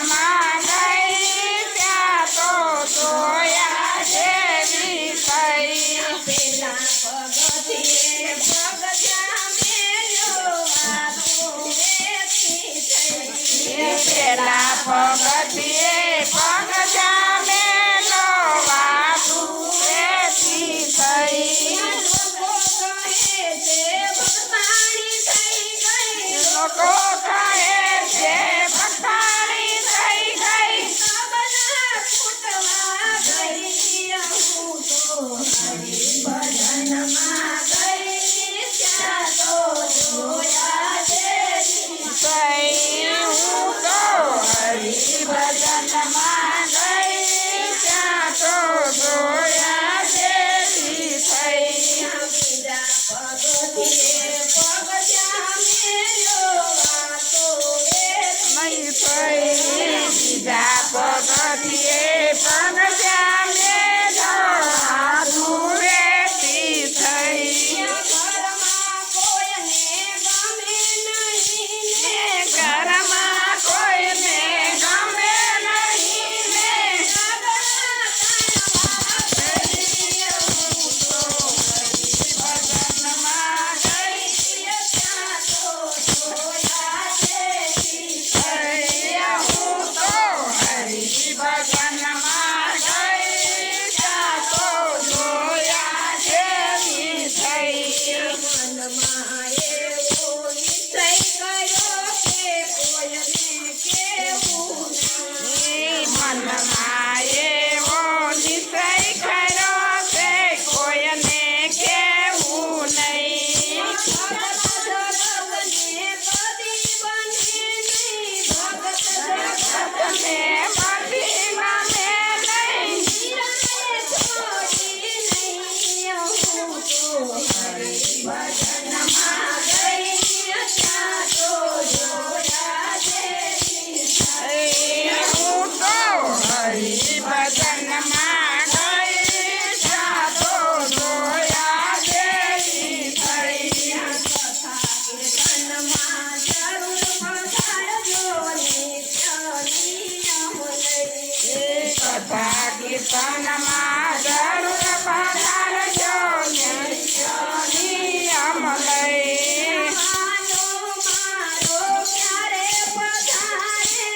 ભજનમાં ગઈ ત્યાં તો જોયા જેવી થઈ. પેલા પગથિયે પગ જામેલો વાતો વેતી થઈ. પેલા પગથિયે પગ જામેલો વાતું વેતી થઈ. લોકો કહે છે ભગવાણી થઈ ગઈ. લોકો કહે છે ભખાણી થઈ ગઈ. બધા ફૂટવા ગઈ. હું તો હરિભજનમાં ગઈ ત્યાં તો જોયા જેવી થઈ. હું તો હરિભજનમાં ગઈ ત્યાં તો જોયા જેવી થઈ. બીજા પગથિયે પગ જામેલો વાતો વેતી નહીં થઈ. બીજા પગથિયે પગ જામેલો વાતું વેતી થઈ. ઘરમાં કોઈને ગમે નહીં ને ઘરમાં કોઈને ગમે નહીં ને આગળના કાનવા ગઈ. હું તો ભજનમાં ગઈ ત્યાં તો જોયા જેવી થઈ. હું તો હરિભજનમાં ગઈ ત્યાં તો જોયા જેવી થઈ. મનમાં એવો નિશ્ચય કર્યો કે કોઈને કેવું નહીં. મનમાં એવો નિશ્ચય કર્યો છે કોઈને કેવું નહીં. ભગત જગતને બધી નમે નહીં. ભજનમાં ગઈ ત્યાં તો જોયા જેવી હું તો હરિભજનમાં ગઈ ત્યાં તો જોયા જેવી થઈ. કથા કીર્તનમાં જરૂર પધારજો નિત્યની અમલઈ. કથા કીર્તનમાં જરૂર પધારજો નિત્યની અમલઈ. માનો મારો ક્યારે પધારે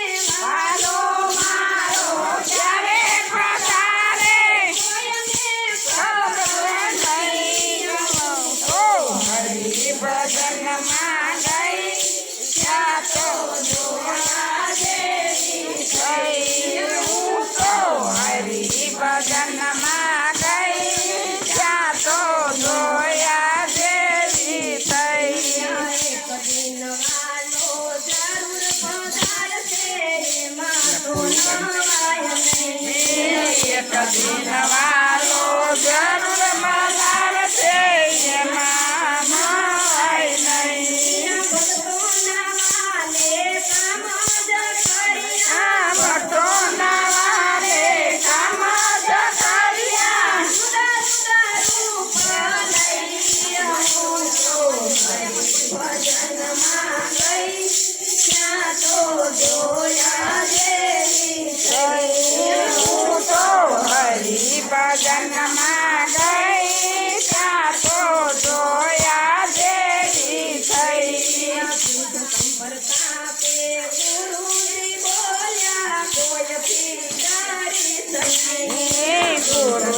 વાલો મારો ક્યારે પધારે કોઈને ખબર નહીં. તો હરિભજનમાં ગઈ ત્યાં તો જોયા જેવી થઈ. હું તો હરિભજનમાં ગઈ ત્યાં તો જોયા જેવી થઈ. એક દિન વાલો જરૂર પધારશે એમાં તો નવાય નહીં. એક દિન વાલો જરૂર પધારશે એમાં નવાય નહીં. ભક્તોના વાલે કામ જ કર્યા. ભક્તોના વાલે કામ જ કર્યા. જુદા જુદા રૂપ લઈ હું તો હરિભજનમાં ગઈ ત્યાં તો જોયા જેવી થઈ. હું તો હરિભજનમાં ગઈ ત્યાં તો જોયા જેવી થઈ. પ્રતાપે ગુરુજી બોલ્યા કોઈ ફિગારી નહીં. ગુરુ